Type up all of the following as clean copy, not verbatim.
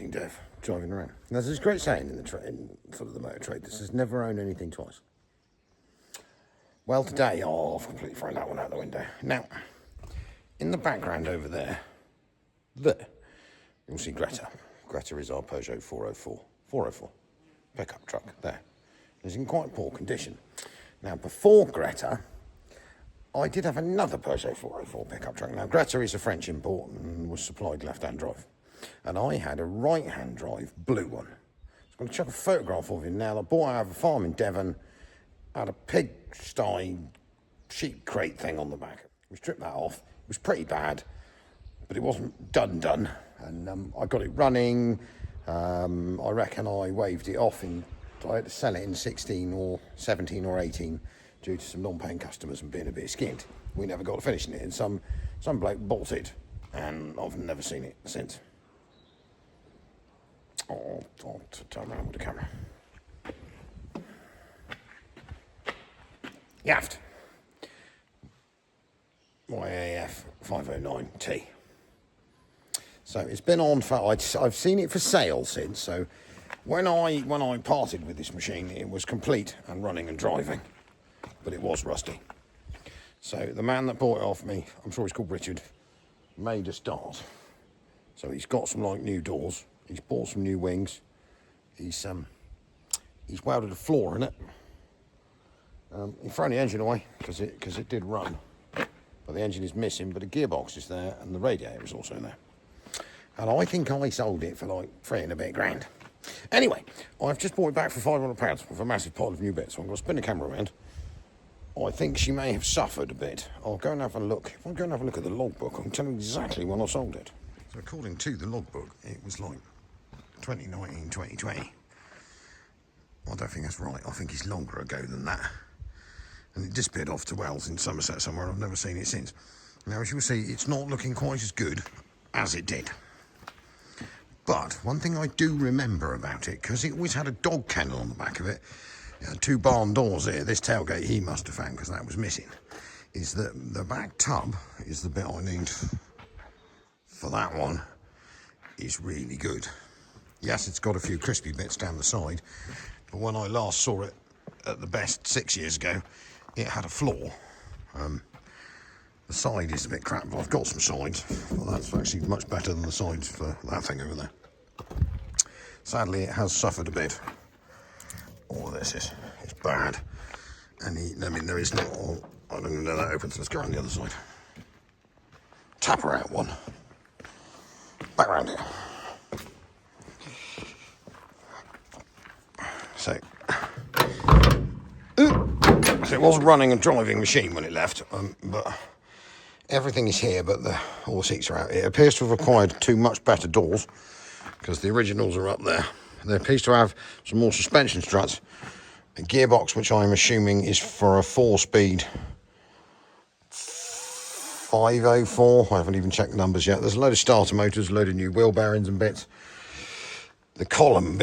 meeting Dev, driving around. Now, there's this great saying in the sort of the motor trade that says never own anything twice. Well, today, I've completely thrown that one out the window. Now, in the background over there, you'll see Greta. Greta is our Peugeot 404 pickup truck there. It's in quite poor condition. Now, before Greta, I did have another Peugeot 404 pickup truck. Now, Greta is a French import and was supplied left-hand drive. And I had a right-hand drive blue one. I'm going to chuck a photograph of him now. I bought out of a farm in Devon, had a pigsty sheep crate thing on the back. We stripped that off. It was pretty bad, but it wasn't done. And I got it running. I reckon I waved it off I had to sell it in 16 or 17 or 18 due to some non-paying customers and being a bit skint. We never got to finishing it, and some bloke bought it, and I've never seen it since. I'll turn around with the camera. Yaft. YAF 509T. So it's been on for, I've seen it for sale since, so when I parted with this machine, it was complete and running and driving, but it was rusty. So the man that bought it off me, I'm sure he's called Richard, made a start. So he's got some new doors, he's bought some new wings, he's welded a floor in it. He thrown the engine away because it did run, but the engine is missing, but the gearbox is there and the radiator is also there. And I think I sold it for like £3 and a bit grand. Anyway, I've just bought it back for £500 with a massive pile of new bits, so I'm going to spin the camera around. I think she may have suffered a bit. I'll go and have a look. If I go and have a look at the logbook, I can tell you exactly when I sold it. So according to the logbook, it was like 2019, 2020. I don't think that's right. I think it's longer ago than that. And it disappeared off to Wells in Somerset somewhere. I've never seen it since. Now, as you will see, it's not looking quite as good as it did. But one thing I do remember about it, because it always had a dog kennel on the back of it, it had 2 barn doors here. This tailgate he must have found because that was missing. Is that the back tub is the bit I need for that one. Is really good. Yes, it's got a few crispy bits down the side, but when I last saw it at the best 6 years ago, it had a floor. The side is a bit crap, but I've got some sides. Well, that's actually much better than the sides for that thing over there. Sadly, it has suffered a bit. All of this is bad. And there is not, I don't even know that open, so let's go around the other side. Tap her out one. Back around here. So it was a running and driving machine when it left, but everything is here, but all the seats are out. It appears to have acquired 2 much better doors, because the originals are up there. There appears to have some more suspension struts. A gearbox, which I'm assuming is for a 4-speed 504. I haven't even checked the numbers yet. There's a load of starter motors, a load of new wheel bearings and bits. The column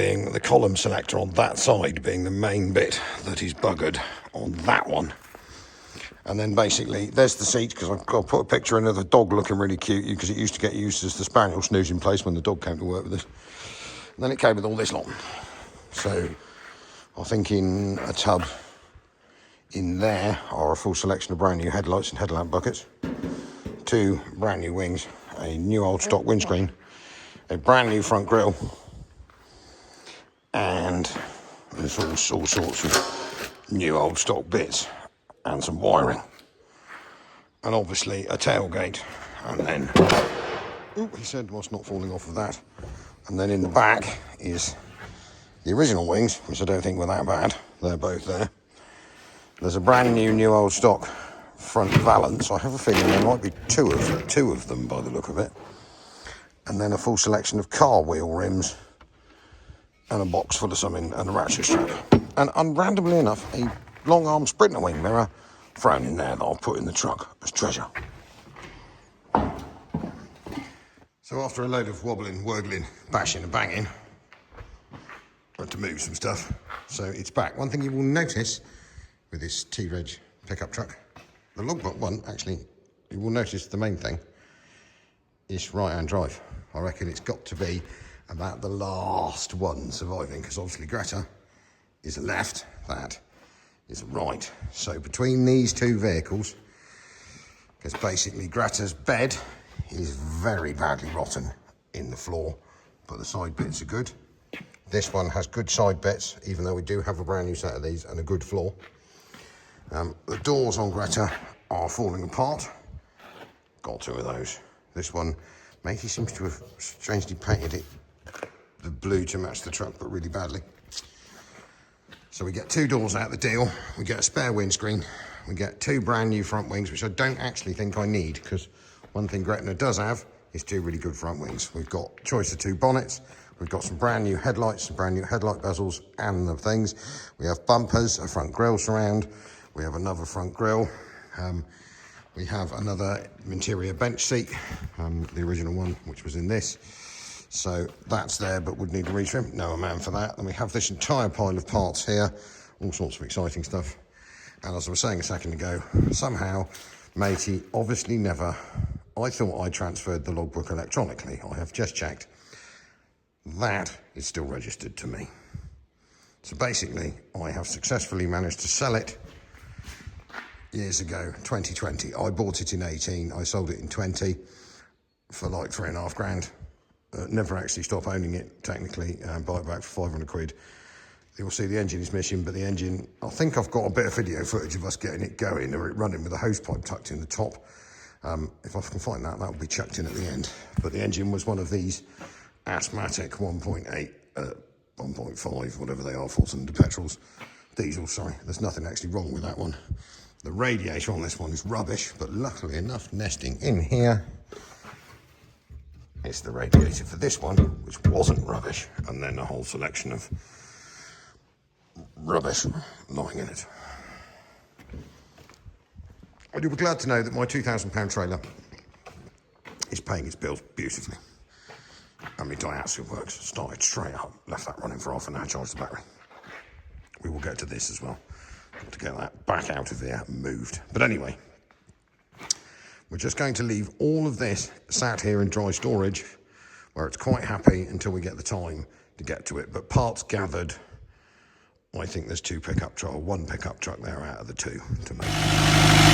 selector on that side being the main bit that is buggered on that one. And then basically, there's the seat, because I've got to put a picture in of the dog looking really cute, because it used to get used as the spaniel snoozing place when the dog came to work with us. And then it came with all this lot. So I think in a tub in there are a full selection of brand new headlights and headlamp buckets, 2 brand new wings, a new old stock windscreen, a brand new front grille, and there's all sorts of new old stock bits and some wiring, and obviously a tailgate, and then he said what's not falling off of that, and then in the back is the original wings, which I don't think were that bad. They're both there. There's a brand new old stock front valance. I have a feeling there might be two of them by the look of it, and then a full selection of car wheel rims and a box full of something and a ratchet strap, and randomly enough a long arm Sprinter wing mirror thrown in there that I'll put in the truck as treasure. So after a load of wobbling, wurgling, bashing and banging, I had to move some stuff, so it's back. One thing you will notice with this T-Reg pickup truck, the logbook one, actually, you will notice the main thing is right-hand drive. I reckon it's got to be about the last one surviving, because obviously Greta is a left, that is a right. So between these two vehicles, because basically Greta's bed is very badly rotten in the floor, but the side bits are good. This one has good side bits, even though we do have a brand new set of these and a good floor. The doors on Greta are falling apart. Got two of those. This one, Matey seems to have strangely painted it the blue to match the truck, but really badly. So we get two doors out the deal. We get a spare windscreen. We get two brand new front wings, which I don't actually think I need, because one thing Greta does have is two really good front wings. We've got choice of two bonnets. We've got some brand new headlights, some brand new headlight bezels and the things. We have bumpers, a front grille surround. We have another front grille. We have another interior bench seat, the original one, which was in this. So that's there, but would need a retrim. No man for that. And we have this entire pile of parts here, all sorts of exciting stuff. And as I was saying a second ago, somehow, Matey obviously never, I thought I transferred the logbook electronically. I have just checked. That is still registered to me. So basically, I have successfully managed to sell it years ago, 2020. I bought it in 18, I sold it in 20 for like 3.5 grand. Never actually stopped owning it, technically, buy it back for 500 quid. You'll see the engine is missing, but the engine, I think I've got a bit of video footage of us getting it going, or it running with a hose pipe tucked in the top. If I can find that, that'll be chucked in at the end. But the engine was one of these asthmatic 1.8, 1.5, whatever they are, four-cylinder petrols. Diesel, sorry. There's nothing actually wrong with that one. The radiator on this one is rubbish, but luckily enough, nesting in here, it's the radiator for this one, which wasn't rubbish, and then a whole selection of rubbish lying in it. But you'll be glad to know that my £2,000 trailer is paying its bills beautifully. And my Daihatsu works. Started straight up, left that running for half an hour, charged the battery. We will get to this as well. Got to get that back out of here and moved. But anyway, we're just going to leave all of this sat here in dry storage, where it's quite happy until we get the time to get to it. But parts gathered, I think there's one pickup truck there out of the two to make.